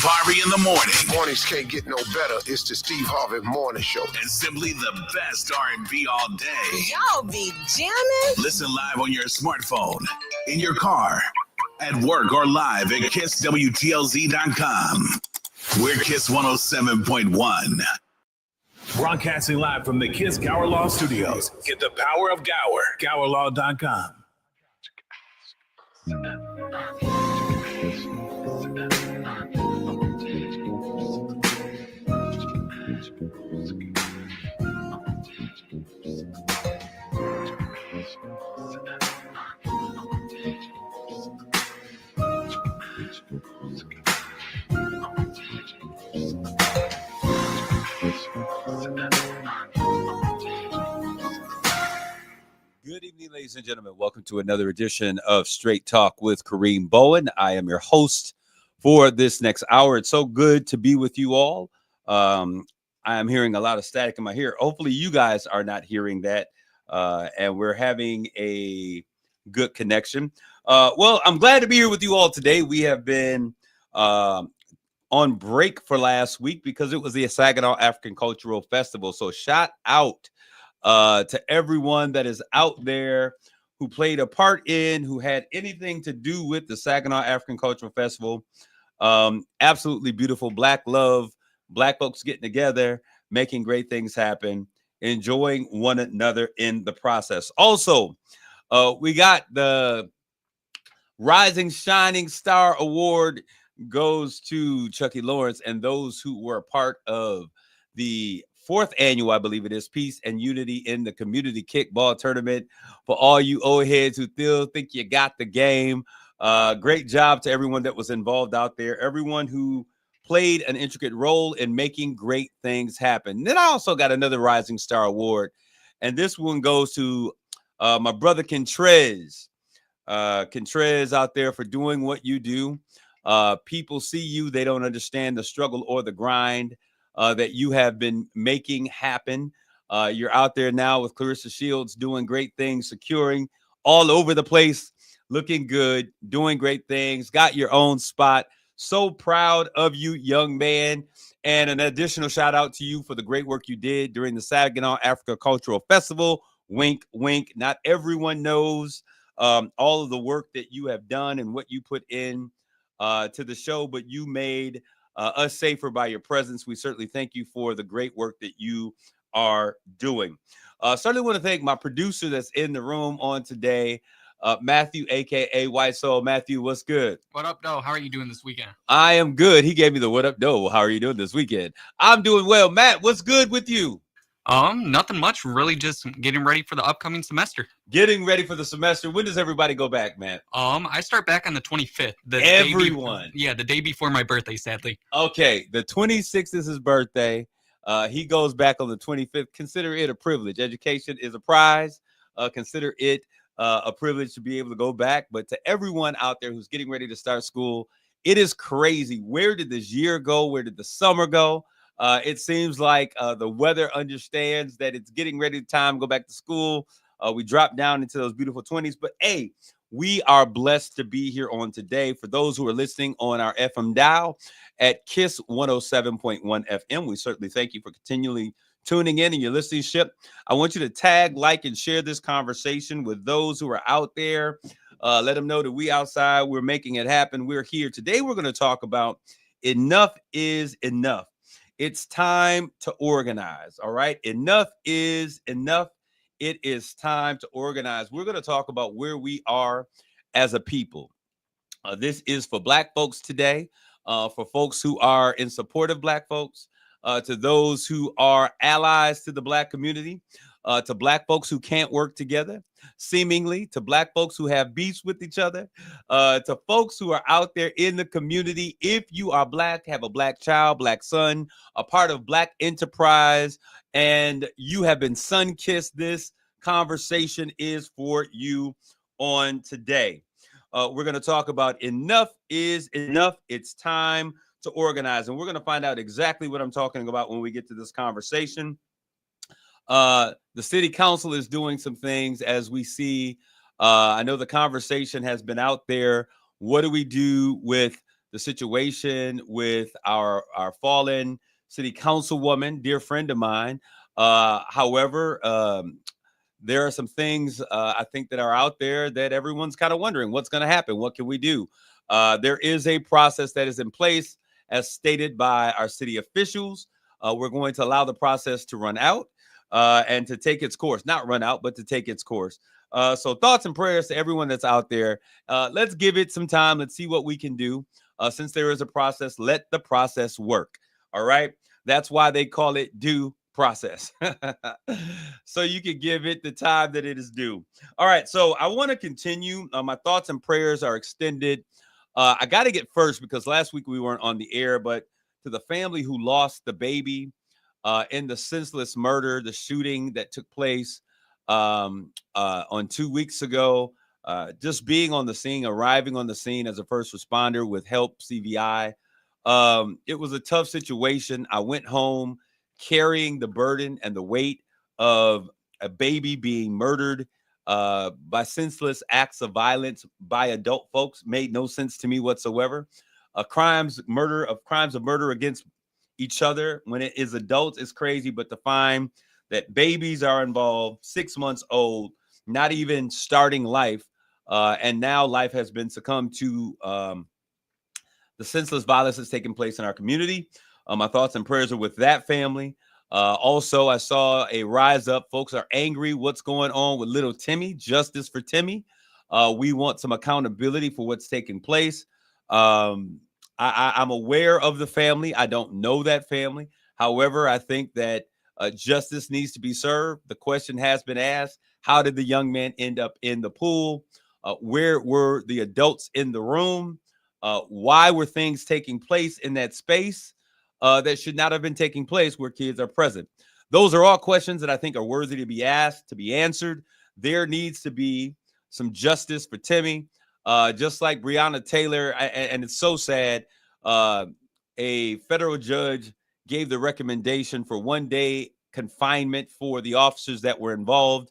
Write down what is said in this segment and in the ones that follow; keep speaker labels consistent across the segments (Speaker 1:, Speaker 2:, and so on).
Speaker 1: Harvey in the morning.
Speaker 2: Mornings can't get no better. It's the Steve Harvey Morning Show.
Speaker 1: And simply the best R&B all day.
Speaker 3: Y'all be jamming.
Speaker 1: Listen live on your smartphone, in your car, at work, or live at KissWTLZ.com. We're Kiss 107.1. Broadcasting live from the Kiss Gower Law Studios. Get the power of Gower. GowerLaw.com.
Speaker 4: Good evening, ladies and gentlemen. Welcome to another edition of Straight Talk with Kareem Bowen. I am your host for this next hour. It's so good to be with you all. I am hearing a lot of static in my ear. Hopefully you guys are not hearing that, and we're having a good connection. Well, I'm glad to be here with you all today. We have been on break for last week because it was the Saginaw African Cultural Festival. So shout out to everyone that is out there who played a part in, who had anything to do with the Saginaw African Cultural Festival. Absolutely beautiful. Black love, Black folks getting together, making great things happen, enjoying one another in the process. Also, we got the Rising Shining Star Award goes to Chucky Lawrence and those who were a part of the 4th annual, I believe it is, Peace and Unity in the Community Kickball Tournament. For all you old heads who still think you got the game, great job to everyone that was involved out there, everyone who played an intricate role in making great things happen. Then I also got another Rising Star Award, and this one goes to my brother Kentrez. Kentrez out there for doing what you do. People see you, they don't understand the struggle or the grind that you have been making happen. You're out there now with Clarissa Shields doing great things, securing all over the place, looking good, doing great things, got your own spot. So proud of you, young man. And an additional shout out to you for the great work you did during the Saginaw Africa Cultural Festival. Wink, wink. Not everyone knows all of the work that you have done and what you put in to the show, but you made us safer by your presence. We certainly thank you for the great work that you are doing. Certainly want to thank my producer that's in the room on today, Matthew, a.k.a. White Soul. Matthew, what's good?
Speaker 5: What up, though? How are you doing this weekend?
Speaker 4: I am good. He gave me the what up, though. How are you doing this weekend? I'm doing well. Matt, what's good with you?
Speaker 5: Nothing much. Really just getting ready for the upcoming semester.
Speaker 4: Getting ready for the semester. When does everybody go back, Matt?
Speaker 5: I start back on the 25th.
Speaker 4: Everyone.
Speaker 5: The day before my birthday, sadly.
Speaker 4: Okay, the 26th is his birthday. He goes back on the 25th. Consider it a privilege. Education is a prize. Consider it a privilege to be able to go back. But to everyone out there who's getting ready to start school, it is crazy. Where did this year go? Where did the summer go? It seems like the weather understands that it's getting ready to go back to school. We drop down into those beautiful 20s. But, hey, we are blessed to be here on today. For those who are listening on our FM dial at Kiss 107.1 FM, we certainly thank you for continually tuning in and your listenership. I want you to tag, like, and share this conversation with those who are out there. Let them know that we outside, we're making it happen. We're here. Today we're going to talk about enough is enough. It's time to organize, all right? Enough is enough. It is time to organize. We're going to talk about where we are as a people. This is for Black folks today, for folks who are in support of Black folks, to those who are allies to the Black community, to Black folks who can't work together, seemingly, to Black folks who have beefs with each other, to folks who are out there in the community. If you are Black, have a Black child, Black son, a part of Black enterprise, and you have been sun-kissed, this conversation is for you on today. We're going to talk about enough is enough. It's time to organize. And we're going to find out exactly what I'm talking about when we get to this conversation. The city council is doing some things as we see. I know the conversation has been out there. What do we do with the situation with our fallen city councilwoman, dear friend of mine. However, there are some things I think that are out there that everyone's kind of wondering what's going to happen. What can we do? There is a process that is in place, as stated by our city officials. We're going to allow the process to run out and to take its course, not run out, but to take its course. So thoughts and prayers to everyone that's out there. Let's give it some time. Let's see what we can do. Since there is a process, let the process work. All right. That's why they call it due process. So you can give it the time that it is due. All right. So I want to continue. My thoughts and prayers are extended. I got to get first because last week we weren't on the air, but to the family who lost the baby in the senseless murder, the shooting that took place on 2 weeks ago, just being on the scene, arriving on the scene as a first responder with help CVI. It was a tough situation. I went home carrying the burden and the weight of a baby being murdered by senseless acts of violence by adult folks. Made no sense to me whatsoever. Crimes of murder against each other when it is adults is crazy, but to find that babies are involved, 6 months old, not even starting life, and now life has been succumbed to the senseless violence that's taking place in our community. My thoughts and prayers are with that family. Also, I saw a rise up. Folks are angry. What's going on with little Timmy? Justice for Timmy. We want some accountability for what's taking place. I'm aware of the family. I don't know that family. However, I think that justice needs to be served. The question has been asked, how did the young man end up in the pool? Where were the adults in the room? Why were things taking place in that space that should not have been taking place where kids are present? Those are all questions that I think are worthy to be asked, to be answered. There needs to be some justice for Timmy. Just like Breonna Taylor, and it's so sad, a federal judge gave the recommendation for 1 day confinement for the officers that were involved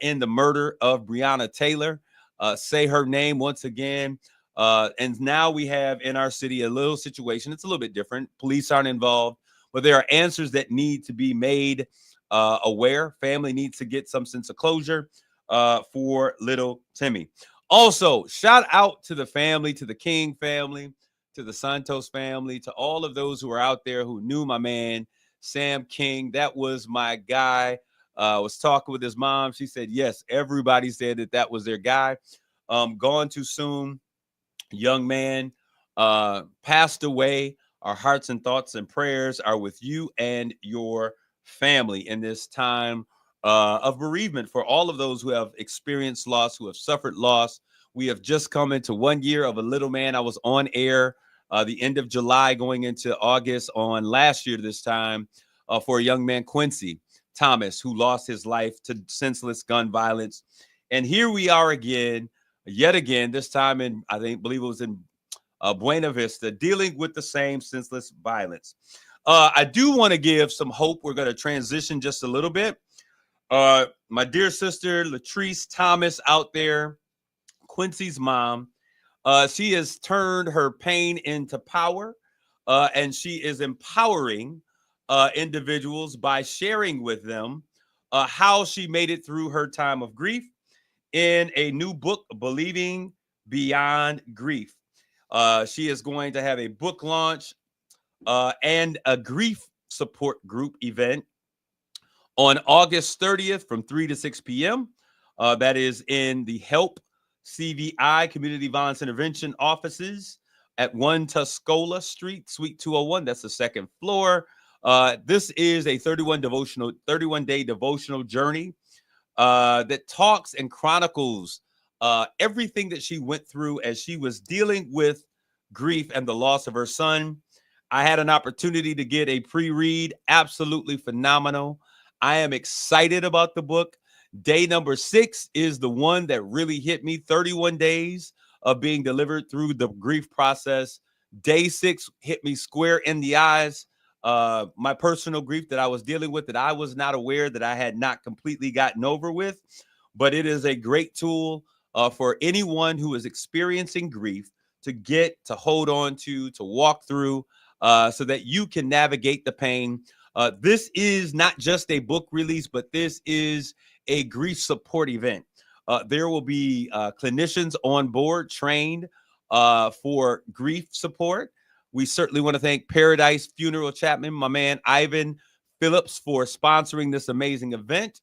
Speaker 4: in the murder of Breonna Taylor. Say her name once again. And now we have in our city a little situation. It's a little bit different. Police aren't involved, but there are answers that need to be made aware. Family needs to get some sense of closure for little Timmy. Also, shout out to the family, to the King family, to the Santos family, to all of those who are out there who knew my man, Sam King. That was my guy. I was talking with his mom. She said, yes, everybody said that was their guy. Gone too soon. Young man passed away. Our hearts and thoughts and prayers are with you and your family in this time of bereavement for all of those who have experienced loss, who have suffered loss. We have just come into 1 year of a little man. I was on air the end of July going into August on last year this time for a young man, Quincy Thomas, who lost his life to senseless gun violence. And here we are again, yet again, this time in, believe it was in Buena Vista, dealing with the same senseless violence. I do want to give some hope. We're going to transition just a little bit. My dear sister, Latrice Thomas out there, Quincy's mom, she has turned her pain into power, and she is empowering individuals by sharing with them how she made it through her time of grief in a new book, Believing Beyond Grief. She is going to have a book launch and a grief support group event on August 30th from 3 to 6 p.m. That is in the HELP CVI Community Violence Intervention offices at 1 Tuscola Street, Suite 201. That's the second floor. This is a 31-day devotional journey that talks and chronicles everything that she went through as she was dealing with grief and the loss of her son. I had an opportunity to get a pre-read. Absolutely phenomenal. I am excited about the book. Day number 6 is the one that really hit me. 31 days of being delivered through the grief process. Day 6 hit me square in the eyes. My personal grief that I was dealing with that I was not aware that I had not completely gotten over with. But it is a great tool for anyone who is experiencing grief to hold on to walk through, so that you can navigate the pain. This is not just a book release, but this is a grief support event. There will be clinicians on board trained for grief support. We certainly want to thank Paradise Funeral Chapman, my man Ivan Phillips, for sponsoring this amazing event.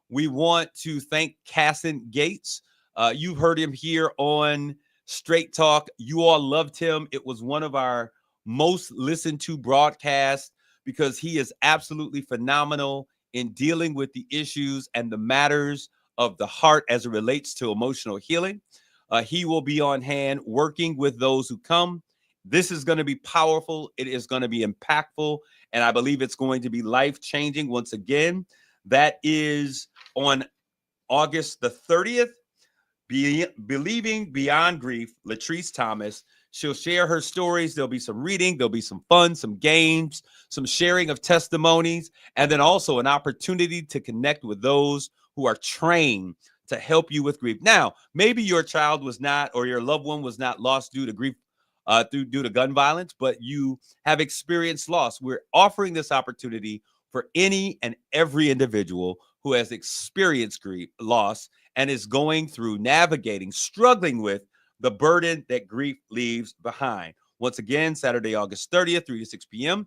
Speaker 4: We want to thank Casson Gates. You've heard him here on Straight Talk. You all loved him. It was one of our most listened to broadcasts because he is absolutely phenomenal in dealing with the issues and the matters of the heart as it relates to emotional healing. He will be on hand working with those who come. This is going to be powerful. It is going to be impactful. And I believe it's going to be life-changing. Once again, that is on August the 30th. Believing Beyond Grief, Latrice Thomas. She'll share her stories. There'll be some reading. There'll be some fun, some games, some sharing of testimonies, and then also an opportunity to connect with those who are trained to help you with grief. Now, maybe your child was not, or your loved one was not lost due to grief, due to gun violence, but you have experienced loss. We're offering this opportunity for any and every individual who has experienced grief, loss, and is going through, navigating, struggling with the burden that grief leaves behind. Once again, Saturday, August 30th, 3 to 6 p.m.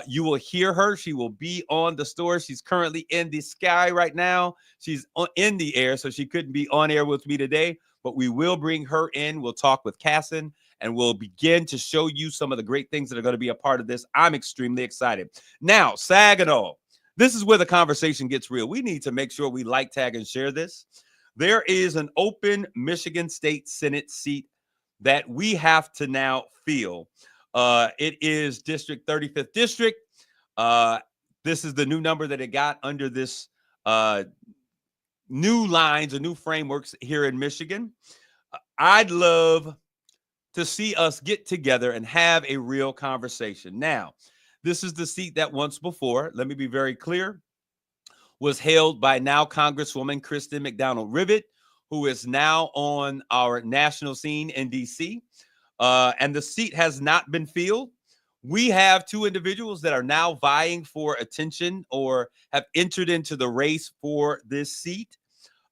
Speaker 4: You will hear her. She will be on the store. She's currently in the sky right now. She's in the air, so she couldn't be on air with me today, but we will bring her in. We'll talk with Casson, and we'll begin to show you some of the great things that are going to be a part of this. I'm extremely excited. Now, Saginaw, this is where the conversation gets real. We need to make sure we like, tag, and share this. There is an open Michigan State Senate seat that we have to now fill. It is District 35th District. This is the new number that it got under this new lines and new frameworks here in Michigan. I'd love to see us get together and have a real conversation. Now, this is the seat that once before, let me be very clear, was held by now Congresswoman Kristen McDonald-Rivet, who is now on our national scene in D.C., and the seat has not been filled. We have two individuals that are now vying for attention or have entered into the race for this seat.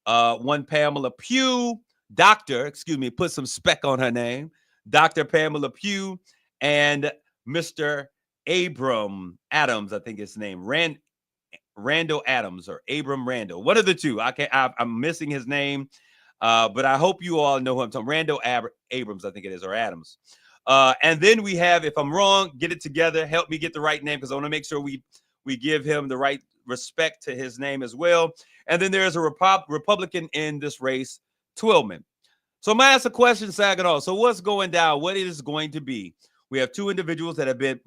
Speaker 4: One Pamela Pugh, put some spec on her name, Dr. Pamela Pugh, and Mr. Abram Adams, I think his name, Randall Adams or Abram Randall, one of the two. I'm missing his name, but I hope you all know who I'm talking. Randall Abrams, I think it is, or Adams. And then we have, if I'm wrong, get it together. Help me get the right name because I want to make sure we give him the right respect to his name as well. And then there's a Republican in this race, Twillman. So I'm going to ask a question, Saginaw. So what's going down? What it is going to be? We have two individuals that have been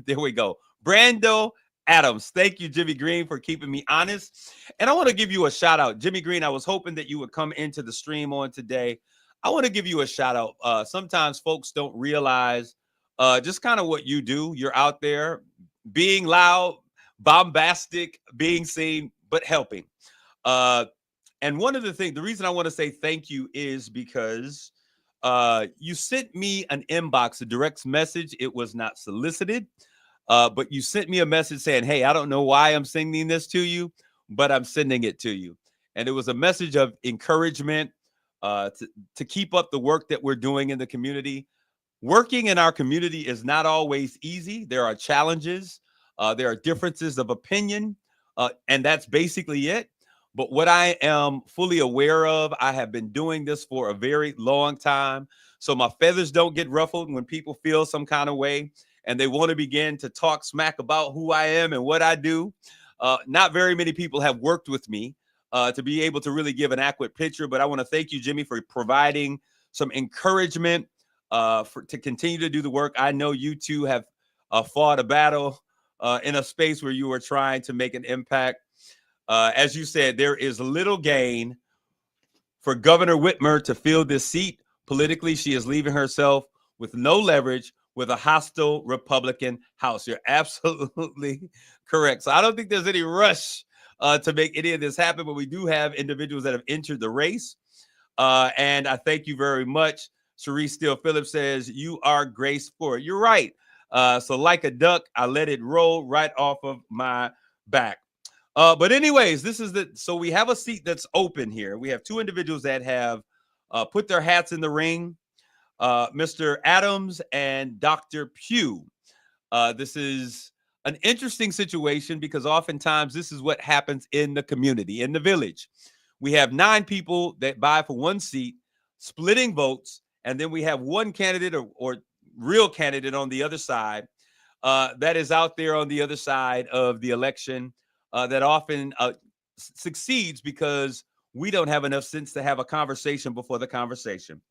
Speaker 4: there we go. Brando Adams. Thank you, Jimmy Green, for keeping me honest. And I want to give you a shout out. Jimmy Green, I was hoping that you would come into the stream on today. I want to give you a shout out. Sometimes folks don't realize just kind of what you do. You're out there being loud, bombastic, being seen, but helping. And one of the reason I want to say thank you is because you sent me an inbox, a direct message. It was not solicited. But you sent me a message saying, hey, I don't know why I'm sending this to you, but I'm sending it to you. And it was a message of encouragement to keep up the work that we're doing in the community. Working in our community is not always easy. There are challenges. There are differences of opinion. And that's basically it. But what I am fully aware of, I have been doing this for a very long time. So my feathers don't get ruffled when people feel some kind of way and they want to begin to talk smack about who I am and what I do. Not very many people have worked with me to be able to really give an accurate picture. But I want to thank you, Jimmy, for providing some encouragement to continue to do the work. I know you two have fought a battle in a space where you were trying to make an impact. As you said, there is little gain for Governor Whitmer to fill this seat. Politically, she is leaving herself with no leverage with a hostile Republican House. You're absolutely correct. So I don't think there's any rush to make any of this happen, but we do have individuals that have entered the race. And I thank you very much. Cherise Steele Phillips says, you are Grace Ford. You're right. So like a duck, I let it roll right off of my back. But anyways, so we have a seat that's open here. We have two individuals that have put their hats in the ring, Mr. Adams and Dr. Pugh. This is an interesting situation because oftentimes this is what happens in the community, in the village. We have 9 people that vie for one seat, splitting votes, and then we have one candidate or real candidate on the other side that is out there on the other side of the election that often succeeds because we don't have enough sense to have a conversation before the conversation.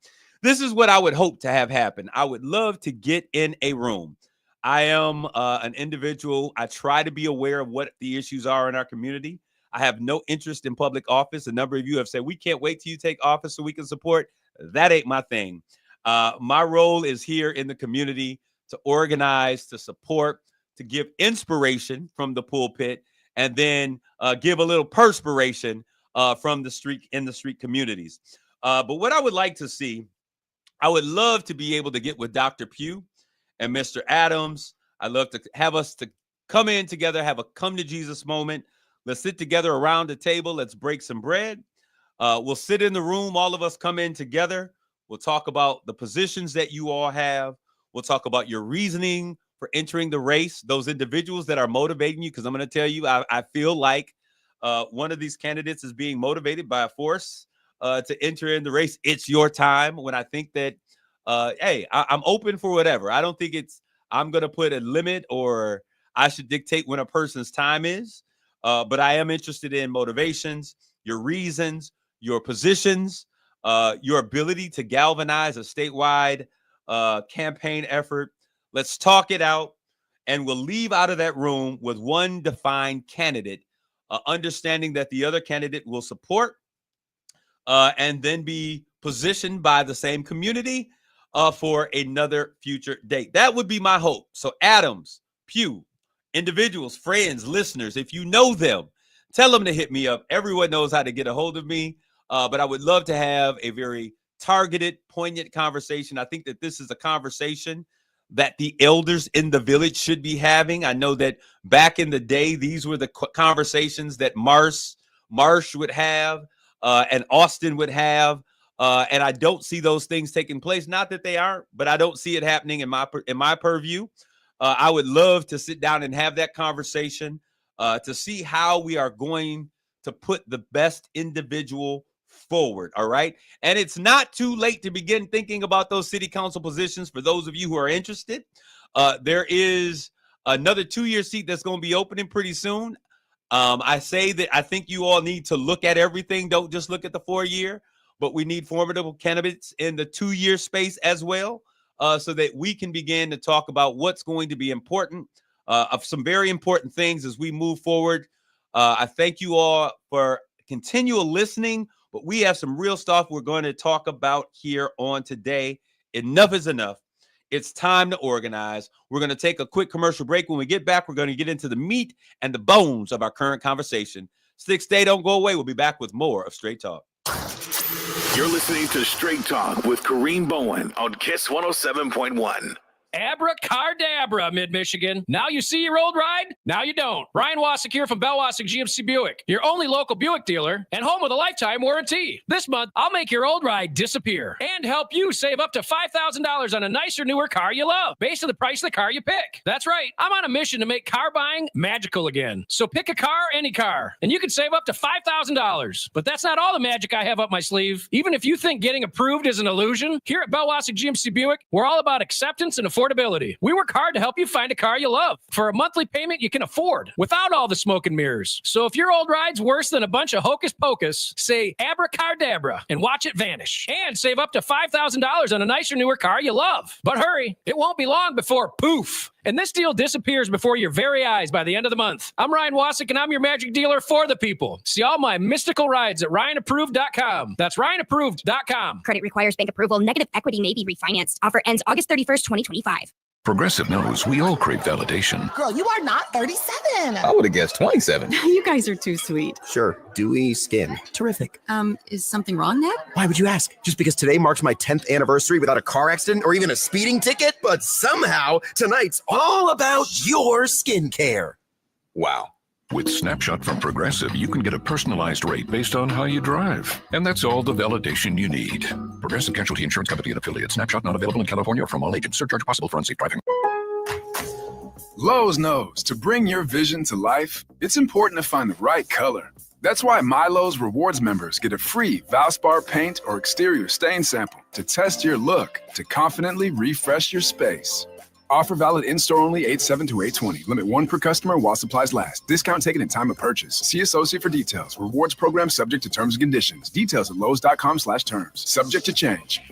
Speaker 4: This is what I would hope to have happen. I would love to get in a room. I am an individual. I try to be aware of what the issues are in our community. I have no interest in public office. A number of you have said, we can't wait till you take office so we can support. That ain't my thing. My role is here in the community to organize, to support, to give inspiration from the pulpit, and then give a little perspiration from the street communities. But what I would like to see, I would love to be able to get with Dr. Pugh and Mr. Adams. I'd love to have us to come in together, have a come to Jesus moment. Let's sit together around the table. Let's break some bread. We'll sit in the room. All of us come in together. We'll talk about the positions that you all have. We'll talk about your reasoning for entering the race, those individuals that are motivating you, because I'm going to tell you, I feel like one of these candidates is being motivated by a force to enter in the race. It's your time. When I think that, hey, I'm open for whatever. I don't think I'm going to put a limit or I should dictate when a person's time is. But I am interested in motivations, your reasons, your positions, your ability to galvanize a statewide campaign effort. Let's talk it out, and we'll leave out of that room with one defined candidate, understanding that the other candidate will support and then be positioned by the same community for another future date. That would be my hope. So Adams, Pugh, individuals, friends, listeners, if you know them, tell them to hit me up. Everyone knows how to get a hold of me, but I would love to have a very targeted, poignant conversation. I think that this is a conversation that the elders in the village should be having. I know that back in the day, these were the conversations that Marsh would have and Austin would have. And I don't see those things taking place. Not that they aren't, but I don't see it happening in my purview. I would love to sit down and have that conversation to see how we are going to put the best individual forward. All right. And it's not too late to begin thinking about those city council positions. For those of you who are interested, there is another 2-year seat that's going to be opening pretty soon. I say that I think you all need to look at everything. Don't just look at the 4-year, but we need formidable candidates in the 2-year space as well, so that we can begin to talk about what's going to be important, of some very important things as we move forward. I thank you all for continual listening, but we have some real stuff we're going to talk about here on today. Enough is enough. It's time to organize. We're going to take a quick commercial break. When we get back, we're going to get into the meat and the bones of our current conversation. Stay, don't go away. We'll be back with more of Straight Talk.
Speaker 1: You're listening to Straight Talk with Kareem Bowen on KISS 107.1.
Speaker 6: Abracadabra, Mid-Michigan. Now you see your old ride? Now you don't. Ryan Wasik here from Bell Wasik GMC Buick, your only local Buick dealer and home with a lifetime warranty. This month, I'll make your old ride disappear and help you save up to $5,000 on a nicer, newer car you love, based on the price of the car you pick. That's right. I'm on a mission to make car buying magical again. So pick a car, any car, and you can save up to $5,000. But that's not all the magic I have up my sleeve. Even if you think getting approved is an illusion, here at Bell Wasik GMC Buick, we're all about acceptance and affordability. We work hard to help you find a car you love for a monthly payment you can afford without all the smoke and mirrors. So if your old ride's worse than a bunch of hocus pocus, say abracadabra and watch it vanish. And save up to $5,000 on a nicer, newer car you love. But hurry, it won't be long before poof. And this deal disappears before your very eyes by the end of the month. I'm Ryan Wasik, and I'm your magic dealer for the people. See all my mystical rides at RyanApproved.com. That's RyanApproved.com.
Speaker 7: Credit requires bank approval. Negative equity may be refinanced. Offer ends August 31st, 2025. Progressive knows we all crave validation.
Speaker 3: Girl, you are not 37.
Speaker 8: I would have guessed 27.
Speaker 9: You guys are too sweet.
Speaker 8: Sure, dewy skin. Terrific.
Speaker 9: Is something wrong, Ned?
Speaker 8: Why would you ask? Just because today marks my 10th anniversary without a car accident or even a speeding ticket? But somehow, tonight's all about your skincare. Wow.
Speaker 7: With Snapshot from Progressive, you can get a personalized rate based on how you drive. And that's all the validation you need. Progressive Casualty Insurance Company and affiliates. Snapshot not available in California or from all agents. Surcharge possible for unsafe driving.
Speaker 10: Lowe's knows to bring your vision to life, it's important to find the right color. That's why MyLowe's Rewards members get a free Valspar paint or exterior stain sample to test your look to confidently refresh your space. Offer valid in-store only 8/7 to 8/20. Limit 1 per customer while supplies last. Discount taken at time of purchase. See associate for details. Rewards program subject to terms and conditions. Details at lowes.com/terms. Subject to change.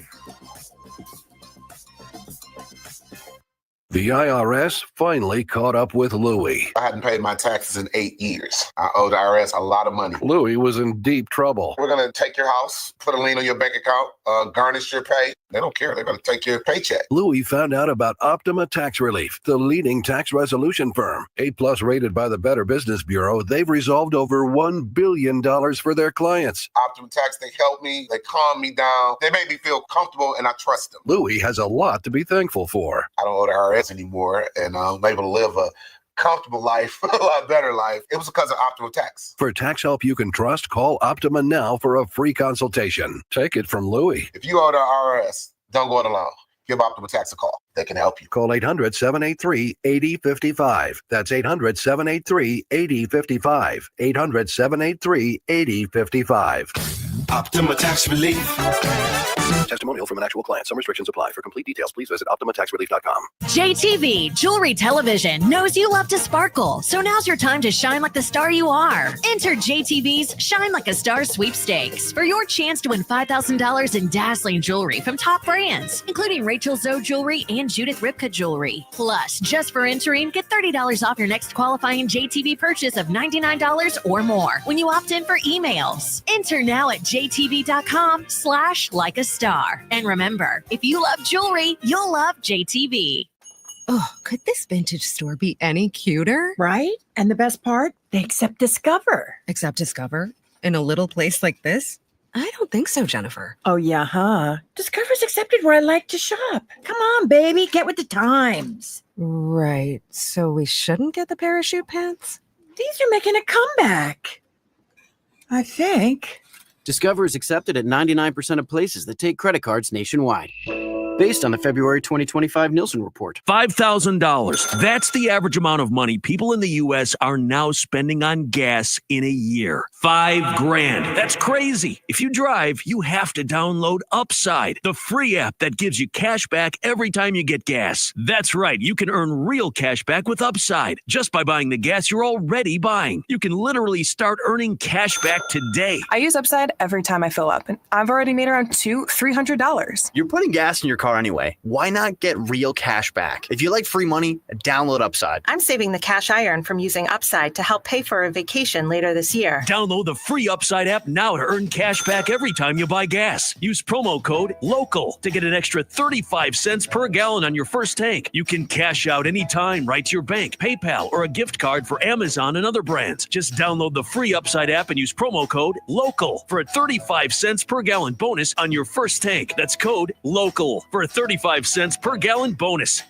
Speaker 11: The IRS finally caught up with Louie.
Speaker 2: I hadn't paid my taxes in 8 years. I owed the IRS a lot of money.
Speaker 11: Louie was in deep trouble.
Speaker 2: We're going to take your house, put a lien on your bank account, garnish your pay. They don't care. They're going to take your paycheck.
Speaker 11: Louie found out about Optima Tax Relief, the leading tax resolution firm. A+ rated by the Better Business Bureau, they've resolved over $1 billion for their clients.
Speaker 2: Optima Tax, they help me. They calm me down. They make me feel comfortable, and I trust them.
Speaker 11: Louie has a lot to be thankful for.
Speaker 2: I don't owe the IRS anymore, and I'm able to live a comfortable life, a lot better life. It was because of Optima Tax.
Speaker 11: For tax help you can trust, call Optima now for a free consultation. Take it from Louie.
Speaker 2: If you owe the IRS, don't go it alone. Give Optima Tax a call. They can help you.
Speaker 11: Call 800-783-8055. That's 800-783-8055. 800-783-8055.
Speaker 1: Optima Tax Relief.
Speaker 11: Testimonial from an actual client. Some restrictions apply. For complete details, please visit OptimaTaxRelief.com.
Speaker 12: JTV Jewelry Television knows you love to sparkle, so now's your time to shine like the star you are. Enter JTV's Shine Like a Star sweepstakes for your chance to win $5,000 in dazzling jewelry from top brands, including Rachel Zoe Jewelry and Judith Ripka Jewelry. Plus, just for entering, get $30 off your next qualifying JTV purchase of $99 or more when you opt in for emails. Enter now at jtv.com/like-a-star. And remember, if you love jewelry, you'll love JTV.
Speaker 9: Oh, could this vintage store be any cuter?
Speaker 3: Right? And the best part, they accept Discover.
Speaker 9: Accept Discover? In a little place like this? I don't think so, Jennifer.
Speaker 3: Oh, yeah, huh? Discover's accepted where I like to shop. Come on, baby, get with the times.
Speaker 9: Right. So we shouldn't get the parachute pants?
Speaker 3: These are making a comeback. I think.
Speaker 13: Discover is accepted at 99% of places that take credit cards nationwide. Based on the February 2025 Nielsen report.
Speaker 14: $5,000. That's the average amount of money people in the U.S. are now spending on gas in a year. $5,000. That's crazy. If you drive, you have to download Upside, the free app that gives you cash back every time you get gas. That's right. You can earn real cash back with Upside just by buying the gas you're already buying. You can literally start earning cash back today.
Speaker 15: I use Upside every time I fill up, and I've already made around $300.
Speaker 13: You're putting gas in your car anyway. Why not get real cash back? If you like free money, download Upside.
Speaker 16: I'm saving the cash I earn from using Upside to help pay for a vacation later this year.
Speaker 14: Download the free Upside app now to earn cash back every time you buy gas. Use promo code LOCAL to get an extra 35 cents per gallon on your first tank. You can cash out anytime right to your bank, PayPal, or a gift card for Amazon and other brands. Just download the free Upside app and use promo code LOCAL for a 35 cents per gallon bonus on your first tank. That's code LOCAL for a 35 cents per gallon bonus.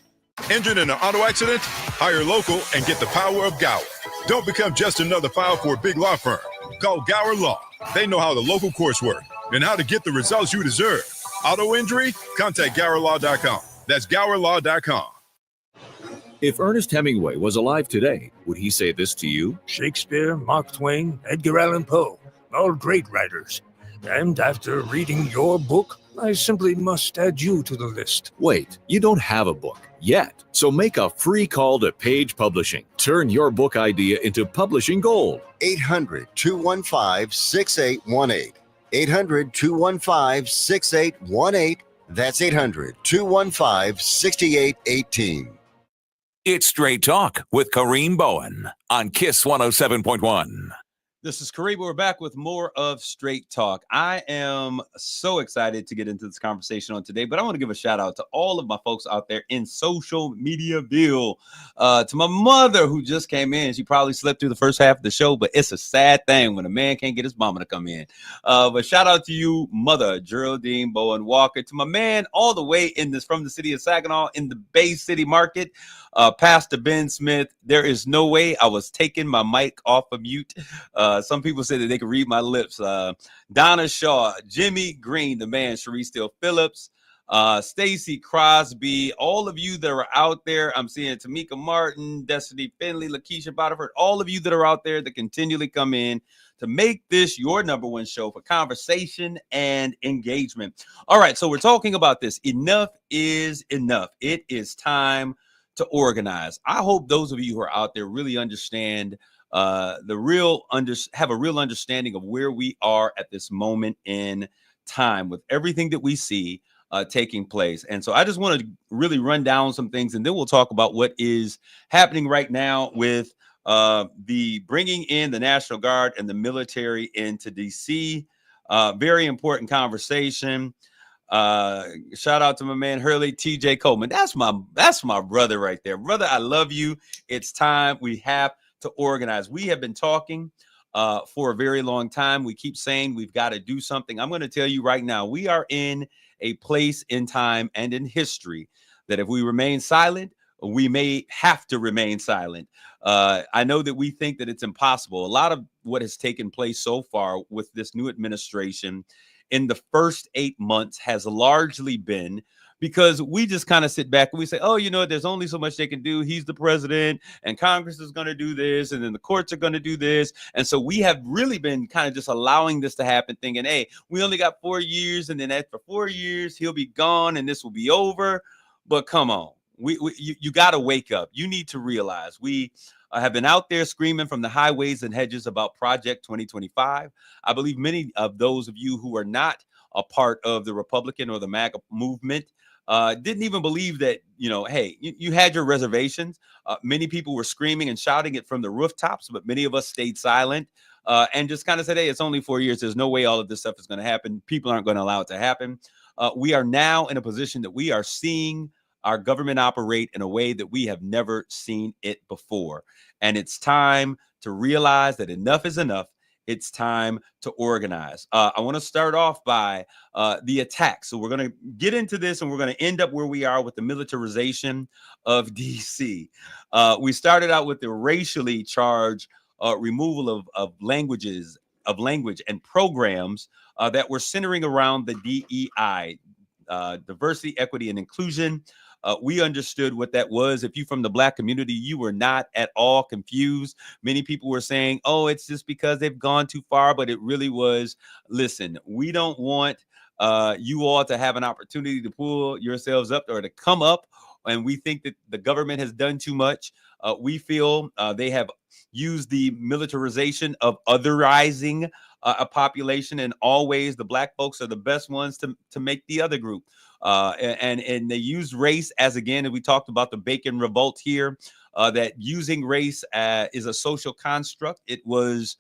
Speaker 17: Injured in an auto accident? Hire local and get the power of Gower. Don't become just another file for a big law firm. Call Gower Law. They know how the local courts work and how to get the results you deserve. Auto injury? Contact GowerLaw.com. That's GowerLaw.com.
Speaker 18: If Ernest Hemingway was alive today, would he say this to you?
Speaker 19: Shakespeare, Mark Twain, Edgar Allan Poe, all great writers. And after reading your book, I simply must add you to the list.
Speaker 18: Wait, you don't have a book yet. So make a free call to Page Publishing. Turn your book idea into publishing gold.
Speaker 20: 800-215-6818. 800-215-6818. That's 800-215-6818.
Speaker 21: It's Straight Talk with Kareem Bowen on KISS 107.1.
Speaker 4: This is Kareem. We're back with more of Straight Talk. I am so excited to get into this conversation on today, but I want to give a shout out to all of my folks out there in social mediaville. To my mother who just came in. She probably slept through the first half of the show, but it's a sad thing when a man can't get his mama to come in. But shout out to you, Mother Geraldine Bowen Walker. To my man all the way from the city of Saginaw in the Bay City market, Pastor Ben Smith. There is no way I was taking my mic off of mute. Some people say that they can read my lips. Donna Shaw, Jimmy Green, the man, Sharice Steele Phillips, Stacy Crosby, all of you that are out there. I'm seeing Tamika Martin, Destiny Finley, Lakeisha Botiford, all of you that are out there that continually come in to make this your number one show for conversation and engagement. All right, so we're talking about this. Enough is enough. It is time to organize. I hope those of you who are out there really understand have a real understanding of where we are at this moment in time with everything that we see taking place. And so I just want to really run down some things, and then we'll talk about what is happening right now with the bringing in the National Guard and the military into DC. Very important conversation. Shout out to my man Hurley TJ Coleman. That's my brother right there. Brother, I love you. It's time. We have to organize. We have been talking for a very long time. We keep saying we've got to do something. I'm going to tell you right now, we are in a place in time and in history that if we remain silent, we may have to remain silent. I know that we think that it's impossible. A lot of what has taken place so far with this new administration in the first 8 months has largely been because we just kind of sit back and we say, oh, you know, there's only so much they can do. He's the president and Congress is going to do this and then the courts are going to do this. And so we have really been kind of just allowing this to happen, thinking, hey, we only got 4 years. And then after 4 years, he'll be gone and this will be over. But come on, you got to wake up. You need to realize we have been out there screaming from the highways and hedges about Project 2025. I believe many of those of you who are not a part of the Republican or the MAGA movement didn't even believe that, hey, you had your reservations. Many people were screaming and shouting it from the rooftops, but many of us stayed silent and just kind of said, hey, it's only 4 years. There's no way all of this stuff is going to happen. People aren't going to allow it to happen. We are now in a position that we are seeing our government operate in a way that we have never seen it before. And it's time to realize that enough is enough. It's time to organize. I want to start off by the attack. So we're going to get into this and we're going to end up where we are with the militarization of DC. We started out with the racially charged removal of language and programs that were centering around the DEI, diversity, equity, and inclusion. We understood what that was. If you from the Black community, you were not at all confused. Many people were saying, oh, it's just because they've gone too far, but it really was, listen, we don't want you all to have an opportunity to pull yourselves up or to come up. And we think that the government has done too much. We feel they have used the militarization of otherizing a population, and always the Black folks are the best ones to make the other group. And they use race as, again, and we talked about the Bacon Revolt here, that using race is a social construct. It was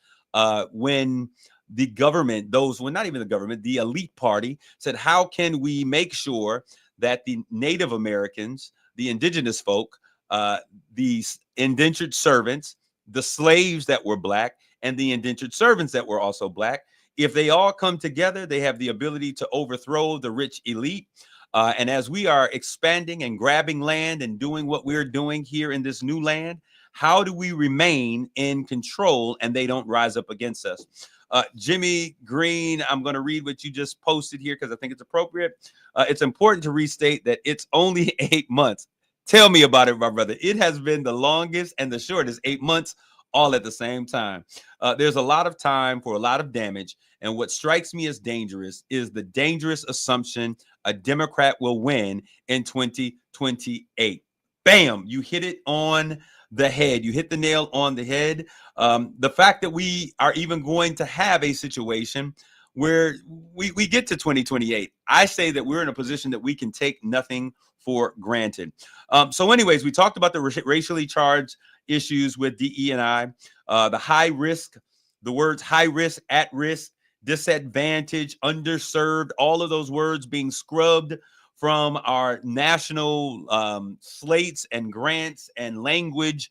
Speaker 4: when the government, not even the government, the elite party said, how can we make sure that the Native Americans, the indigenous folk, the indentured servants, the slaves that were Black, and the indentured servants that were also Black, if they all come together, they have the ability to overthrow the rich elite. And as we are expanding and grabbing land and doing what we're doing here in this new land, how do we remain in control and they don't rise up against us? Jimmy Green, I'm going to read what you just posted here because I think it's appropriate. It's important to restate that it's only 8 months. Tell me about it, my brother. It has been the longest and the shortest 8 months all at the same time. There's a lot of time for a lot of damage. And what strikes me as dangerous is the dangerous assumption a Democrat will win in 2028. Bam, you hit it on the head. You hit the nail on the head. The fact that we are even going to have a situation where we get to 2028, I say that we're in a position that we can take nothing for granted. So anyways, we talked about the racially charged issues with DE&I, the high risk the words high risk, at risk, disadvantage, underserved, all of those words being scrubbed from our national slates and grants and language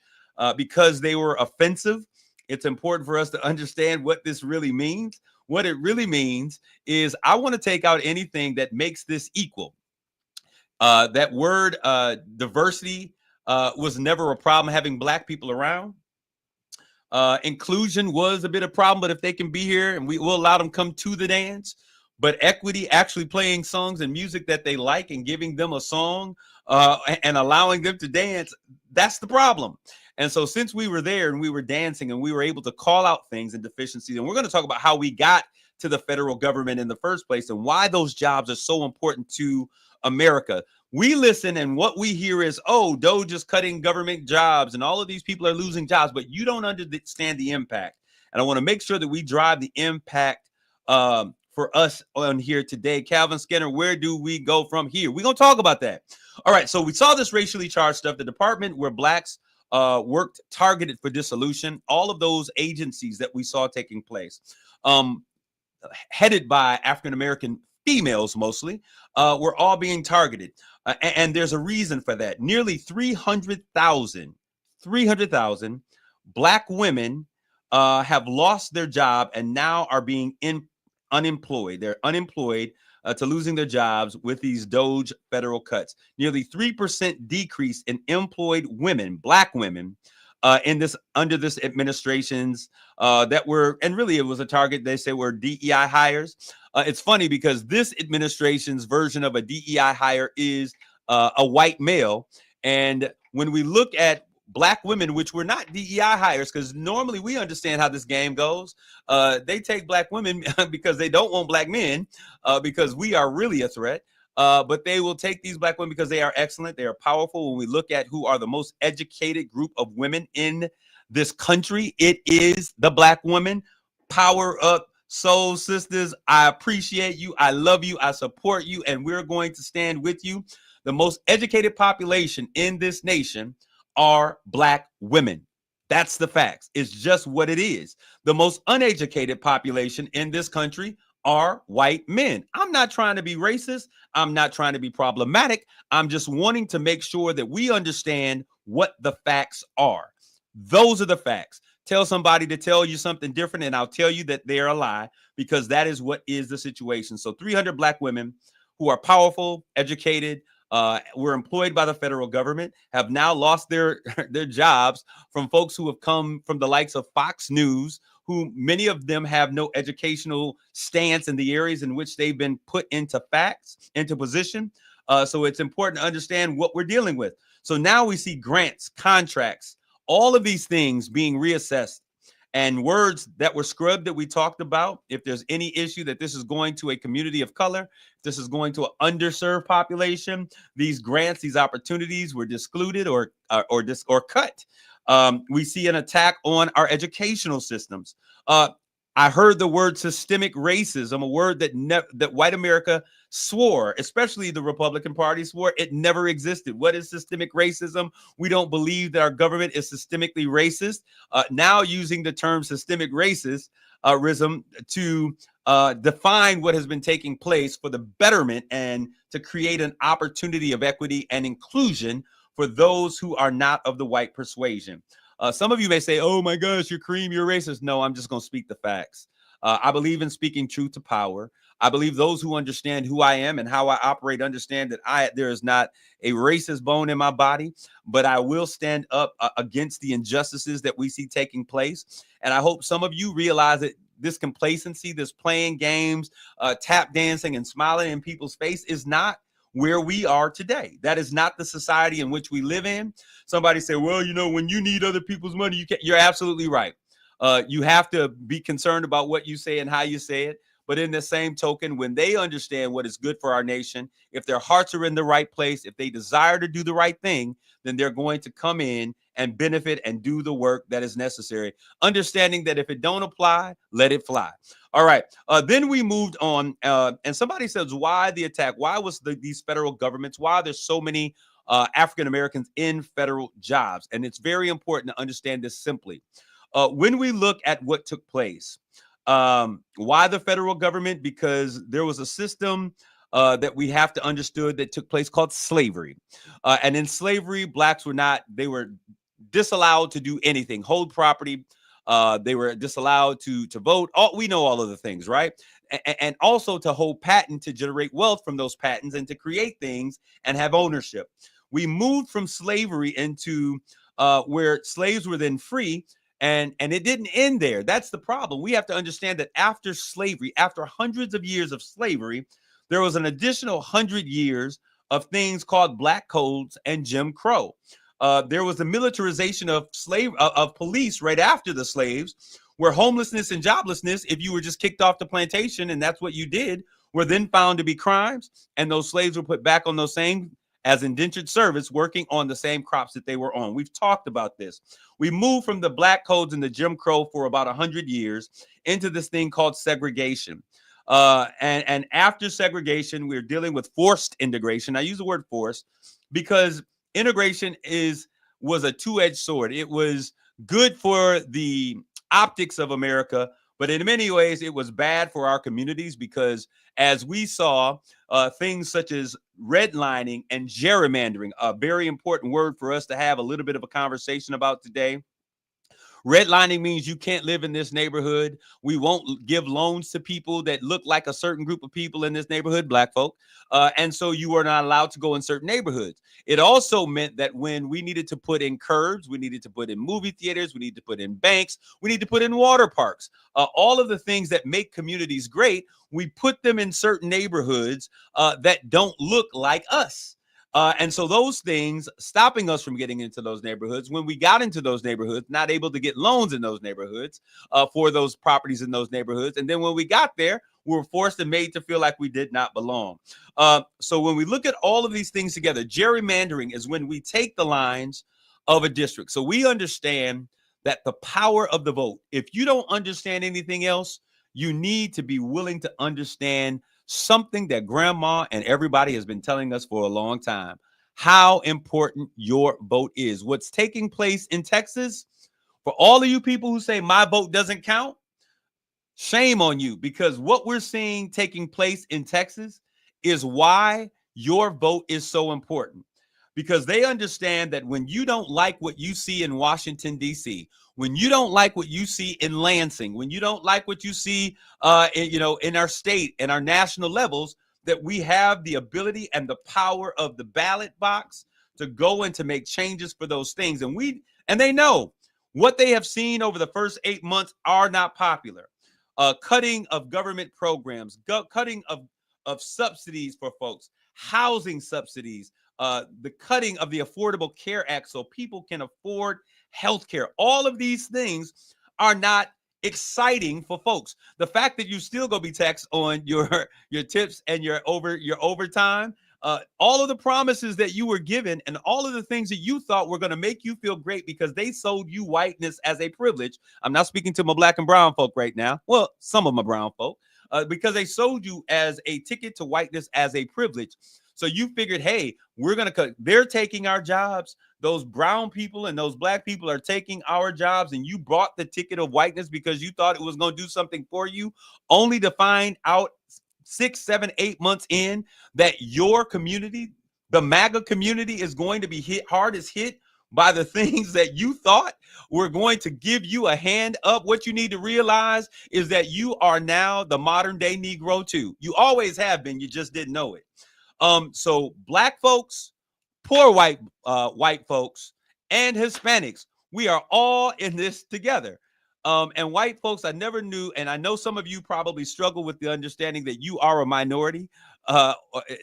Speaker 4: because they were offensive. It's important for us to understand what this really means. What it really means is I want to take out anything that makes this equal. That word diversity was never a problem having Black people around. Inclusion was a bit of a problem, but if they can be here and we will allow them come to the dance. But equity, actually playing songs and music that they like and giving them a song and allowing them to dance, that's the problem. And so since we were there and we were dancing and we were able to call out things and deficiencies, and we're going to talk about how we got to the federal government in the first place and why those jobs are so important to America. We listen and what we hear is, oh, Doge is cutting government jobs and all of these people are losing jobs, but you don't understand the impact. And I want to make sure that we drive the impact for us on here today. Calvin Skinner, where do we go from here? We're going to talk about that. All right, so we saw this racially charged stuff. The department where Blacks worked targeted for dissolution, all of those agencies that we saw taking place, headed by African-American females mostly, were all being targeted. And there's a reason for that. Nearly 300,000 Black women have lost their job and now are being unemployed. They're unemployed to losing their jobs with these Doge federal cuts. Nearly 3% decrease in employed women, Black women, under this administration's that were, and really it was a target, they say, were DEI hires. It's funny because this administration's version of a DEI hire is a white male. And when we look at Black women, which were not DEI hires, because normally we understand how this game goes. They take Black women because they don't want Black men, because we are really a threat. But they will take these Black women because they are excellent. They are powerful. When we look at who are the most educated group of women in this country, it is the Black women. Power up, soul sisters. I appreciate you. I love you. I support you. And we're going to stand with you. The most educated population in this nation are Black women. That's the facts. It's just what it is. The most uneducated population in this country are white men. I'm not trying to be racist. I'm not trying to be problematic. I'm just wanting to make sure that we understand what the facts are. Those are the facts. Tell somebody to tell you something different, and I'll tell you that they're a lie, because that is what is the situation. So 300 Black women who are powerful, educated, were employed by the federal government, have now lost their jobs from folks who have come from the likes of Fox News, who many of them have no educational stance in the areas in which they've been put into position. So it's important to understand what we're dealing with. So now we see grants, contracts, all of these things being reassessed, and words that were scrubbed that we talked about. If there's any issue that this is going to a community of color, this is going to an underserved population, these grants, these opportunities were excluded or cut. We see an attack on our educational systems. I heard the word systemic racism, a word that white America swore, especially the Republican Party swore it never existed. What is systemic racism? We don't believe that our government is systemically racist. Now using the term systemic racism to define what has been taking place for the betterment and to create an opportunity of equity and inclusion for those who are not of the white persuasion. Some of you may say, oh my gosh, you're Kareem, you're racist. No, I'm just going to speak the facts. I believe in speaking truth to power. I believe those who understand who I am and how I operate understand that there is not a racist bone in my body, but I will stand up against the injustices that we see taking place. And I hope some of you realize that this complacency, this playing games, tap dancing and smiling in people's face is not where we are today. That is not the society in which we live in. Somebody say, well, you know, when you need other people's money, you can't. You're absolutely right. You have to be concerned about what you say and how you say it. But in the same token, when they understand what is good for our nation, if their hearts are in the right place, if they desire to do the right thing, then they're going to come in and benefit and do the work that is necessary. Understanding that if it don't apply, let it fly. All right. Then we moved on. And somebody says, why the attack? Why was these federal governments? Why there's so many African Americans in federal jobs? And it's very important to understand this simply. When we look at what took place, why the federal government? Because there was a system that we have to understood that took place called slavery. And in slavery, blacks they were disallowed to do anything, hold property. They were disallowed to vote. We know all of the things, right? And also to hold patent, to generate wealth from those patents and to create things and have ownership. We moved from slavery into where slaves were then free. And it didn't end there. That's the problem. We have to understand that after slavery, after hundreds of years of slavery, there was an additional 100 years of things called black codes and Jim Crow. There was the militarization of police right after the slaves, where homelessness and joblessness, if you were just kicked off the plantation and that's what you did, were then found to be crimes, and those slaves were put back on those same as indentured service, working on the same crops that they were on. We've talked about this. We moved from the black codes and the Jim Crow for about 100 years into this thing called segregation. And after segregation, we're dealing with forced integration. I use the word forced because integration was a two-edged sword. It was good for the optics of America, but in many ways, it was bad for our communities because as we saw things such as redlining and gerrymandering, a very important word for us to have a little bit of a conversation about today. Redlining means you can't live in this neighborhood. We won't give loans to people that look like a certain group of people in this neighborhood, black folk. And so you are not allowed to go in certain neighborhoods. It also meant that when we needed to put in curbs, we needed to put in movie theaters, we need to put in banks, we need to put in water parks, all of the things that make communities great, we put them in certain neighborhoods that don't look like us. And so those things stopping us from getting into those neighborhoods. When we got into those neighborhoods, not able to get loans in those neighborhoods for those properties in those neighborhoods. And then when we got there, we were forced and made to feel like we did not belong. So when we look at all of these things together, gerrymandering is when we take the lines of a district. So we understand that the power of the vote, if you don't understand anything else, you need to be willing to understand something that grandma and everybody has been telling us for a long time, how important your vote is. What's taking place in Texas, for all of you people who say my vote doesn't count, shame on you, because what we're seeing taking place in Texas is why your vote is so important. Because they understand that when you don't like what you see in Washington, D.C., when you don't like what you see in Lansing, when you don't like what you see, in our state and our national levels, that we have the ability and the power of the ballot box to go and to make changes for those things. And they know what they have seen over the first 8 months are not popular. Cutting of government programs, cutting of subsidies for folks, housing subsidies, the cutting of the Affordable Care Act so people can afford health care. All of these things are not exciting for folks. The fact that you still gonna be taxed on your tips and your overtime, all of the promises that you were given and all of the things that you thought were going to make you feel great because they sold you whiteness as a privilege. I'm not speaking to my black and brown folk right now. Well, some of my brown folk, because they sold you as a ticket to whiteness as a privilege. So you figured, hey, we're going to cut. They're taking our jobs. Those brown people and those black people are taking our jobs. And you bought the ticket of whiteness because you thought it was going to do something for you, only to find out 6, 7, 8 months in that your community, the MAGA community, is going to be hardest hit by the things that you thought were going to give you a hand up. What you need to realize is that you are now the modern day Negro too. You always have been. You just didn't know it. So black folks, poor white folks, and Hispanics, we are all in this together. And white folks, I never knew, and I know some of you probably struggle with the understanding that you are a minority.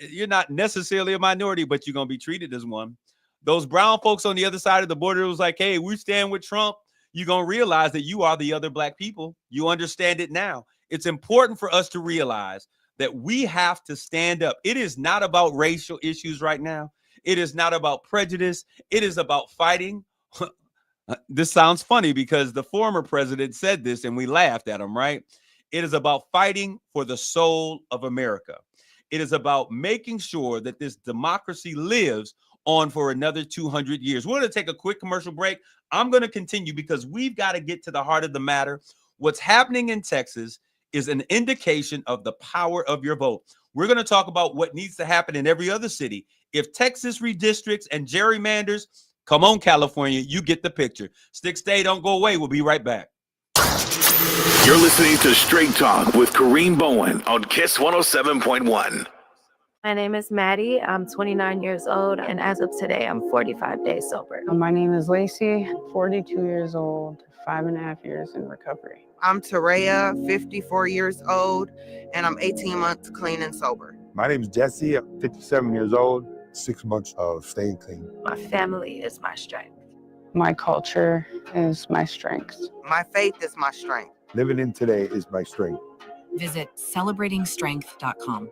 Speaker 4: You're not necessarily a minority, but you're going to be treated as one. Those brown folks on the other side of the border was like, hey, we stand with Trump. You're going to realize that you are the other black people. You understand it now. It's important for us to realize that we have to stand up. It is not about racial issues right now. It is not about prejudice. It is about fighting. This sounds funny because the former president said this and we laughed at him, right? It is about fighting for the soul of America. It is about making sure that this democracy lives on for another 200 years. We're going to take a quick commercial break. I'm going to continue because we've got to get to the heart of the matter. What's happening in Texas is an indication of the power of your vote. We're going to talk about what needs to happen in every other city. If Texas redistricts and gerrymanders, come on, California, you get the picture. Stick, stay, don't go away. We'll be right back.
Speaker 1: You're listening to Straight Talk with Kareem Bowen on KISS 107.1.
Speaker 21: My name is Maddie. I'm 29 years old, and as of today, I'm 45 days sober.
Speaker 22: My name is Lacey, 42 years old, 5.5 years in recovery.
Speaker 23: I'm Tareya, 54 years old, and I'm 18 months clean and sober.
Speaker 24: My name is Jesse. I'm 57 years old, 6 months of staying clean.
Speaker 21: My family is my strength.
Speaker 22: My culture is my strength.
Speaker 23: My faith is my strength.
Speaker 24: Living in today is my strength.
Speaker 25: Visit celebratingstrength.com.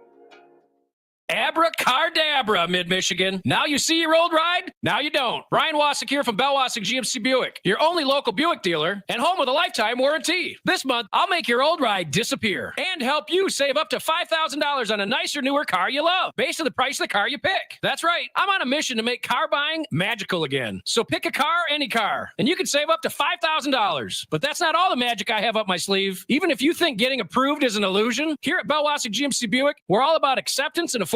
Speaker 6: Abracadabra, Mid-Michigan. Now you see your old ride, now you don't. Ryan Wasik here from Bell-Wasik GMC Buick, your only local Buick dealer and home with a lifetime warranty. This month, I'll make your old ride disappear and help you save up to $5,000 on a nicer, newer car you love, based on the price of the car you pick. That's right, I'm on a mission to make car buying magical again. So pick a car, any car, and you can save up to $5,000. But that's not all the magic I have up my sleeve. Even if you think getting approved is an illusion, here at Bell-Wasik GMC Buick, we're all about acceptance and affordability.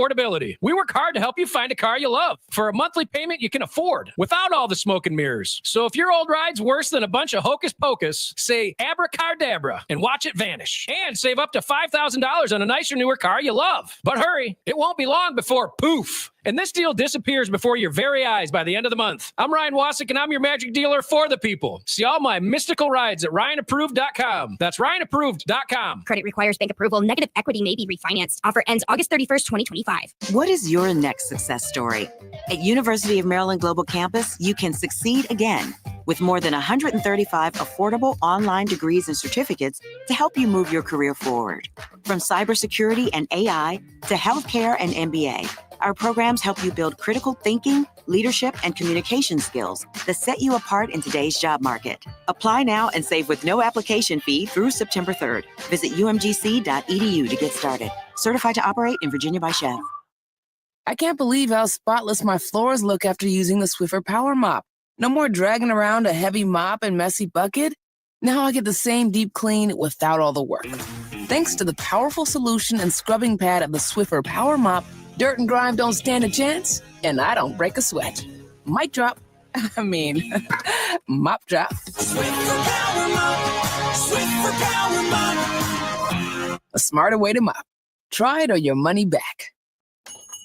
Speaker 6: We work hard to help you find a car you love for a monthly payment you can afford without all the smoke and mirrors. So if your old ride's worse than a bunch of hocus pocus, say abracadabra and watch it vanish. And save up to $5,000 on a nicer, newer car you love. But hurry, it won't be long before poof. And this deal disappears before your very eyes by the end of the month. I'm Ryan Wasik, and I'm your magic dealer for the people. See all my mystical rides at RyanApproved.com. That's RyanApproved.com.
Speaker 26: Credit requires bank approval. Negative equity may be refinanced. Offer ends August 31st, 2025.
Speaker 27: What is your next success story? At University of Maryland Global Campus, you can succeed again with more than 135 affordable online degrees and certificates to help you move your career forward. From cybersecurity and AI to healthcare and MBA, our programs help you build critical thinking, leadership, and communication skills that set you apart in today's job market. Apply now and save with no application fee through September 3rd. Visit umgc.edu to get started. Certified to operate in Virginia by Chef.
Speaker 28: I can't believe how spotless my floors look after using the Swiffer Power Mop. No more dragging around a heavy mop and messy bucket. Now I get the same deep clean without all the work. Thanks to the powerful solution and scrubbing pad of the Swiffer Power Mop, dirt and grime don't stand a chance, and I don't break a sweat. Mic drop. Mop drop.
Speaker 29: Swiffer Power Mop. Swiffer Power Mop.
Speaker 28: A smarter way to mop. Try it or your money back.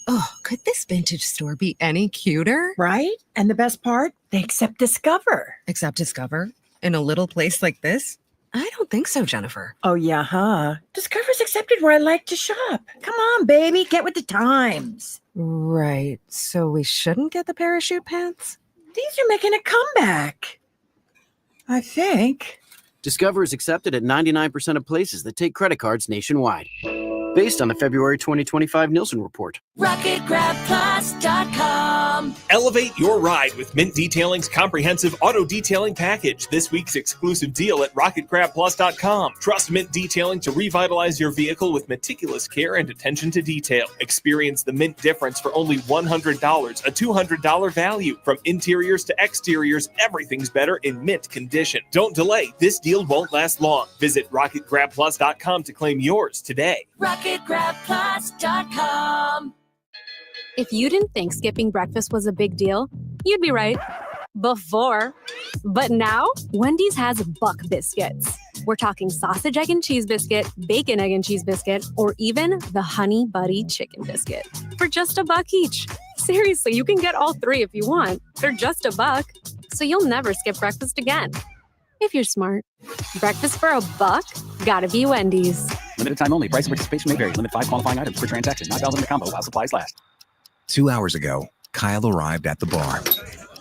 Speaker 9: Oh, could this vintage store be any cuter?
Speaker 3: Right? And the best part, they accept Discover.
Speaker 9: Accept Discover? In a little place like this? I don't think so, Jennifer.
Speaker 3: Oh, yeah, huh? Discover's accepted where I like to shop. Come on, baby, get with the times.
Speaker 9: Right. So we shouldn't get the parachute pants?
Speaker 3: These are making a comeback. I think.
Speaker 13: Discover is accepted at 99% of places that take credit cards nationwide. Based on the February 2025 Nielsen report.
Speaker 30: RocketGrabPlus.com. Elevate your ride with Mint Detailing's comprehensive auto detailing package. This week's exclusive deal at RocketGrabPlus.com. Trust Mint Detailing to revitalize your vehicle with meticulous care and attention to detail. Experience the Mint difference for only $100, a $200 value. From interiors to exteriors, everything's better in mint condition. Don't delay. This deal won't last long. Visit RocketGrabPlus.com to claim yours today. RocketGrabPlus.com.
Speaker 31: If you didn't think skipping breakfast was a big deal, you'd be right. Before. But now, Wendy's has Buck Biscuits. We're talking sausage, egg, and cheese biscuit, bacon, egg, and cheese biscuit, or even the Honey Buddy chicken biscuit. For just $1 each. Seriously, you can get all three if you want. They're just $1. So you'll never skip breakfast again. If you're smart. Breakfast for $1? Gotta be Wendy's.
Speaker 32: Limited time only. Price and participation may vary. Limit 5 qualifying items per transaction. Not valid in the combo while supplies last.
Speaker 33: 2 hours ago, Kyle arrived at the bar.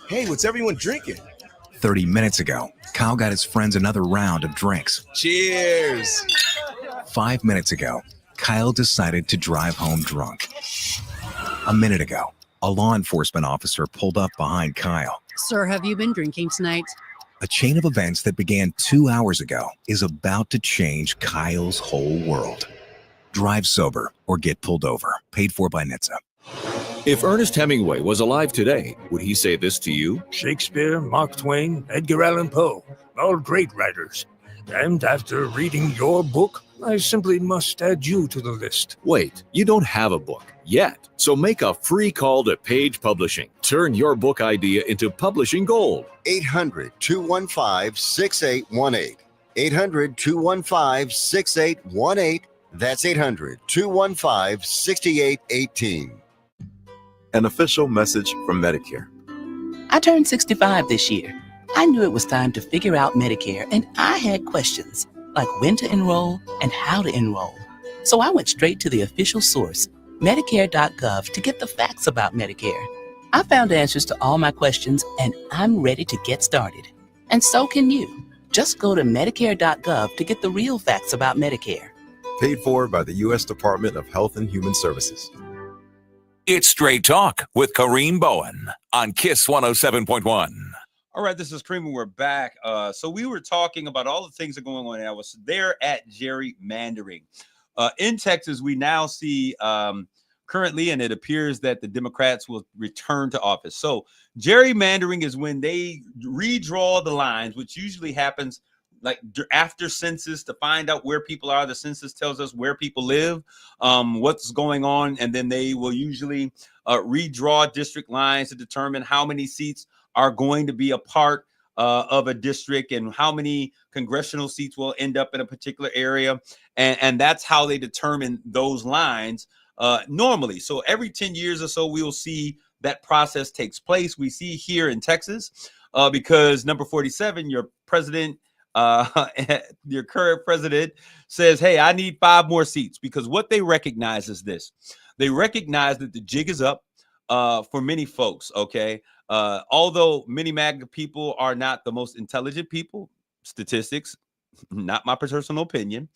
Speaker 34: Hey, what's everyone drinking?
Speaker 33: 30 minutes ago, Kyle got his friends another round of drinks.
Speaker 34: Cheers!
Speaker 33: 5 minutes ago, Kyle decided to drive home drunk. A minute ago, a law enforcement officer pulled up behind Kyle.
Speaker 35: Sir, have you been drinking tonight?
Speaker 33: A chain of events that began 2 hours ago is about to change Kyle's whole world. Drive sober or get pulled over. Paid for by NHTSA.
Speaker 2: If Ernest Hemingway was alive today, would he say this to you?
Speaker 4: Shakespeare, Mark Twain, Edgar Allan Poe, all great writers. And after reading your book, I simply must add you to the list.
Speaker 2: Wait, you don't have a book yet. So make a free call to Page Publishing. Turn your book idea into publishing gold.
Speaker 5: 800-215-6818. 800-215-6818. That's 800-215-6818.
Speaker 7: An official message from Medicare.
Speaker 8: I turned 65 this year. I knew it was time to figure out Medicare, and I had questions like when to enroll and how to enroll. So I went straight to the official source, Medicare.gov, to get the facts about Medicare. I found answers to all my questions, and I'm ready to get started. And so can you. Just go to Medicare.gov to get the real facts about Medicare.
Speaker 7: Paid for by the U.S. Department of Health and Human Services.
Speaker 10: It's Straight Talk with Kareem Bowen on KISS 107.1.
Speaker 11: All right, this is Kareem, and we're back. So we were talking about all the things that are going on, and I was there at gerrymandering. In Texas, we now see currently, and it appears that the Democrats will return to office. So gerrymandering is when they redraw the lines, which usually happens like after census to find out where people are. The census tells us where people live, what's going on, and then they will usually redraw district lines to determine how many seats are going to be a part of a district and how many congressional seats will end up in a particular area. And that's how they determine those lines normally. So every 10 years or so, we will see that process takes place. We see here in Texas because number 47, your president, your current president says, hey, I need 5 more seats, because what they recognize is this. They recognize that the jig is up for many folks. Okay. Although many MAGA people are not the most intelligent people, statistics, not my personal opinion,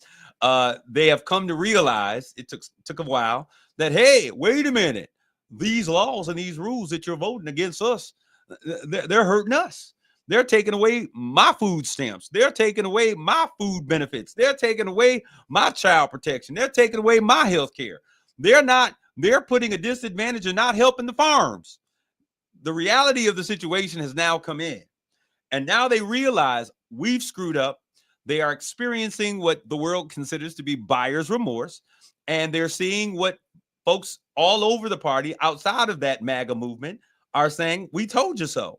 Speaker 11: they have come to realize, it took a while, that, hey, wait a minute, these laws and these rules that you're voting against us, they're hurting us. They're taking away my food stamps. They're taking away my food benefits. They're taking away my child protection. They're taking away my health care. They're putting a disadvantage and not helping the farms. The reality of the situation has now come in. And now they realize we've screwed up. They are experiencing what the world considers to be buyer's remorse. And they're seeing what folks all over the party outside of that MAGA movement are saying, we told you so.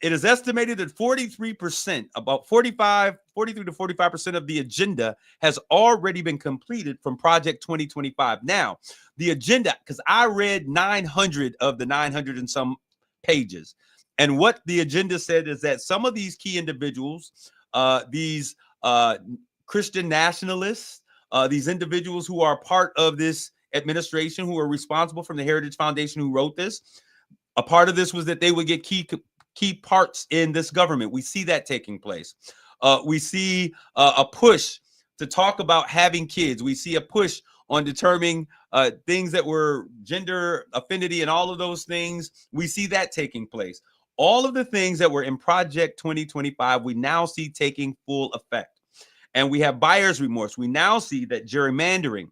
Speaker 11: It is estimated that 43%, about 43 to 45% of the agenda has already been completed from Project 2025. Now, the agenda, because I read 900 of the 900 and some pages. And what the agenda said is that some of these key individuals, these Christian nationalists, these individuals who are part of this administration, who are responsible from the Heritage Foundation, who wrote this, a part of this was that they would get key parts in this government. We see that taking place. We see a push to talk about having kids. We see a push on determining things that were gender affinity and all of those things. We see that taking place. All of the things that were in Project 2025, we now see taking full effect. And we have buyer's remorse. We now see that gerrymandering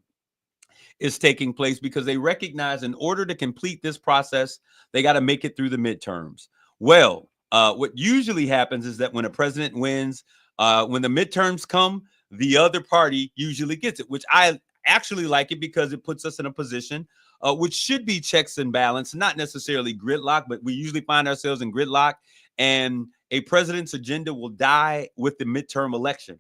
Speaker 11: is taking place because they recognize in order to complete this process, they got to make it through the midterms. Well, what usually happens is that when a president wins, when the midterms come, the other party usually gets it, which I actually like it because it puts us in a position which should be checks and balance, not necessarily gridlock, but we usually find ourselves in gridlock, and a president's agenda will die with the midterm election.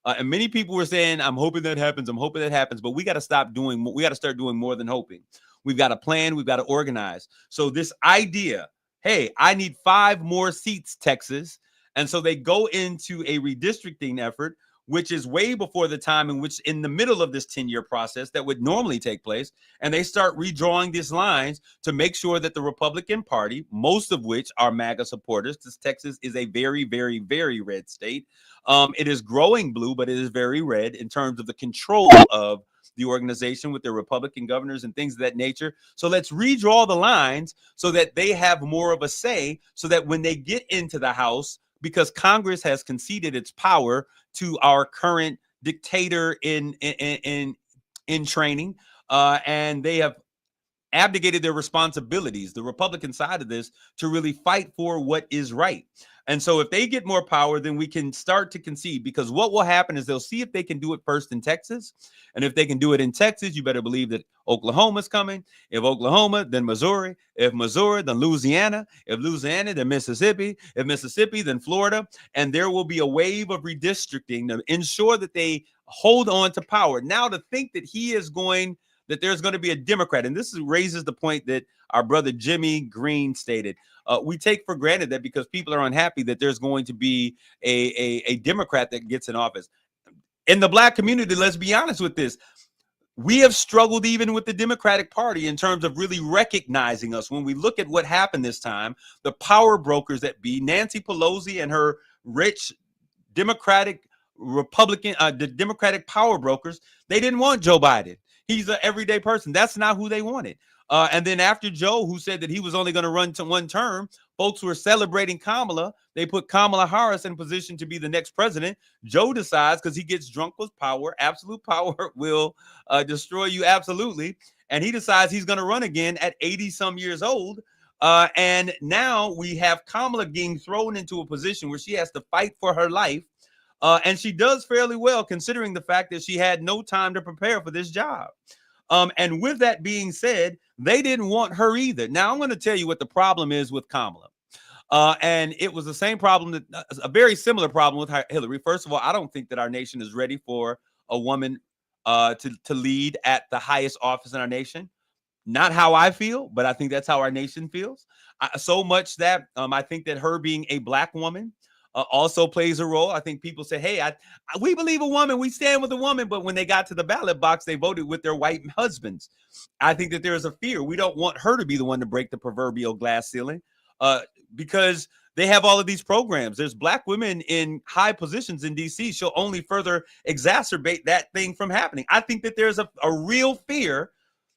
Speaker 11: And many people were saying, I'm hoping that happens. I'm hoping that happens. But we got to stop doing, we got to start doing more than hoping. We've got to plan. We've got to organize. So this idea, hey, I need 5 more seats, Texas. And so they go into a redistricting effort, which is way before the time in which in the middle of this 10-year process that would normally take place. And they start redrawing these lines to make sure that the Republican Party, most of which are MAGA supporters, because Texas is a very, very, very red state. It is growing blue, but it is very red in terms of the control of the organization with their Republican governors and things of that nature. So let's redraw the lines so that they have more of a say, so that when they get into the House, because Congress has conceded its power to our current dictator in training, and they have abdicated their responsibilities, the Republican side of this, to really fight for what is right. And so if they get more power, then we can start to concede, because what will happen is they'll see if they can do it first in Texas. And if they can do it in Texas, you better believe that Oklahoma's coming. If Oklahoma, then Missouri. If Missouri, then Louisiana. If Louisiana, then Mississippi. If Mississippi, then Florida. And there will be a wave of redistricting to ensure that they hold on to power. Now, to think that there's going to be a Democrat, and this raises the point that our brother Jimmy Green stated. We take for granted that because people are unhappy that there's going to be a Democrat that gets in office. In the Black community, let's be honest with this. We have struggled even with the Democratic Party in terms of really recognizing us. When we look at what happened this time, the power brokers that be Nancy Pelosi and her rich Democratic Republican, the Democratic power brokers, they didn't want Joe Biden. He's an everyday person. That's not who they wanted. And then after Joe, who said that he was only going to run to one term, folks were celebrating Kamala. They put Kamala Harris in position to be the next president. Joe decides, because he gets drunk with power, absolute power will destroy you absolutely. And he decides he's going to run again at 80 some years old. And now we have Kamala being thrown into a position where she has to fight for her life. And she does fairly well, considering the fact that she had no time to prepare for this job. And with that being said, they didn't want her either. Now, I'm going to tell you what the problem is with Kamala. And it was the same problem, a very similar problem with Hillary. First of all, I don't think that our nation is ready for a woman to lead at the highest office in our nation. Not how I feel, but I think that's how our nation feels. So much that I think that her being a Black woman also plays a role. I think people say, hey, we believe a woman, we stand with a woman. But when they got to the ballot box, they voted with their white husbands. I think that there is a fear. We don't want her to be the one to break the proverbial glass ceiling because they have all of these programs. There's Black women in high positions in DC. She'll only further exacerbate that thing from happening. I think that there's a real fear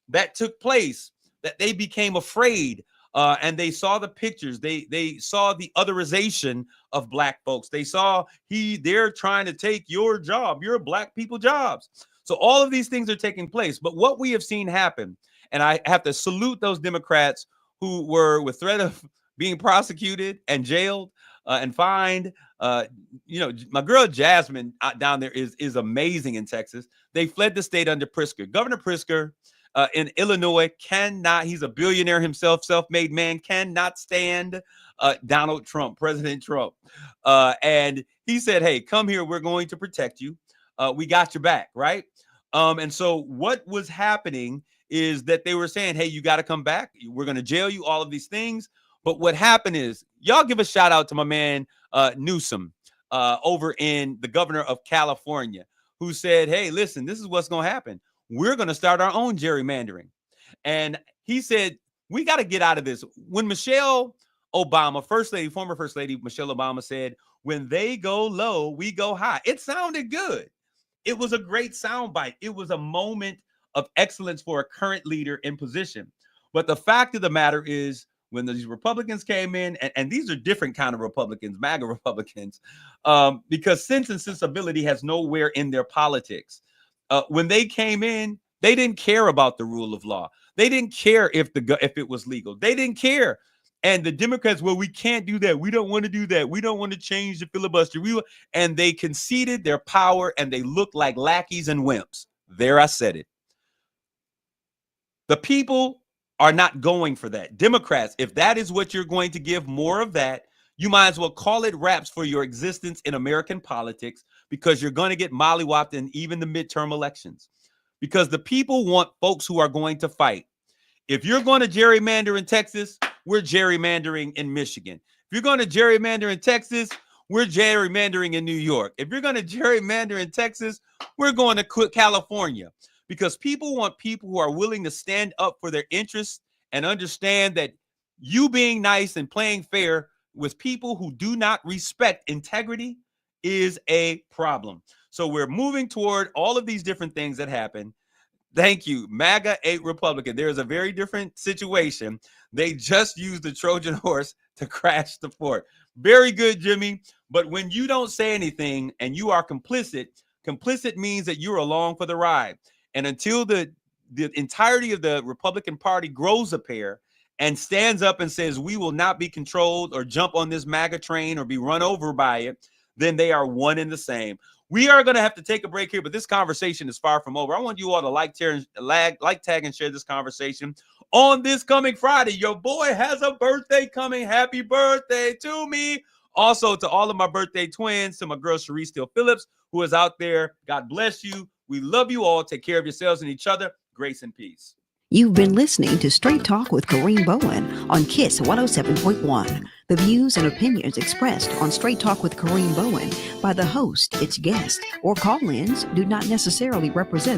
Speaker 11: that took place, that they became afraid. And they saw the pictures. They saw the otherization of Black folks. They saw they're trying to take your job, your Black people jobs. So all of these things are taking place. But what we have seen happen, and I have to salute those Democrats who were with threat of being prosecuted and jailed and fined. My girl Jasmine down there is amazing in Texas. They fled the state under Pritzker. Governor Pritzker in Illinois he's a billionaire himself, self-made man, cannot stand Donald Trump, President Trump. And he said, hey, come here. We're going to protect you. We got your back, right? And so what was happening is that they were saying, hey, you got to come back. We're going to jail you, all of these things. But what happened is, y'all give a shout out to my man Newsom over in the governor of California, who said, hey, listen, this is what's going to happen. We're going to start our own gerrymandering. And he said, we got to get out of this. When Michelle Obama, former First Lady Michelle Obama said, when they go low, we go high. It sounded good. It was a great soundbite. It was a moment of excellence for a current leader in position. But the fact of the matter is, when these Republicans came in, and these are different kind of Republicans, MAGA Republicans, because sense and sensibility has nowhere in their politics. When they came in, they didn't care about the rule of law. They didn't care if it was legal. They didn't care. And the Democrats, well, we can't do that. We don't want to do that. We don't want to change the filibuster. And they conceded their power, and they looked like lackeys and wimps. There, I said it. The people are not going for that. Democrats, if that is what you're going to give more of that, you might as well call it wraps for your existence in American politics, because you're going to get mollywopped in even the midterm elections, because the people want folks who are going to fight. If you're going to gerrymander in Texas, we're gerrymandering in Michigan. If you're going to gerrymander in Texas, we're gerrymandering in New York. If you're going to gerrymander in Texas, we're going to California, because people want people who are willing to stand up for their interests and understand that you being nice and playing fair with people who do not respect integrity is a problem. So we're moving toward all of these different things that happen. Thank you. MAGA 8 Republican. There is a very different situation. They just used the Trojan horse to crash the fort. Very good, Jimmy. But when you don't say anything and you are complicit, complicit means that you're along for the ride. And until the the entirety of the Republican Party grows a pair and stands up and says, we will not be controlled or jump on this MAGA train or be run over by it, then they are one and the same. We are going to have to take a break here, but this conversation is far from over. I want you all to like, tag, and share this conversation on this coming Friday. Your boy has a birthday coming. Happy birthday to me. Also, to all of my birthday twins, to my girl, Cherise Steele Phillips, who is out there. God bless you. We love you all. Take care of yourselves and each other. Grace and peace.
Speaker 1: You've been listening to Straight Talk with Kareem Bowen on KISS 107.1. The views and opinions expressed on Straight Talk with Kareem Bowen by the host, its guest, or call-ins do not necessarily represent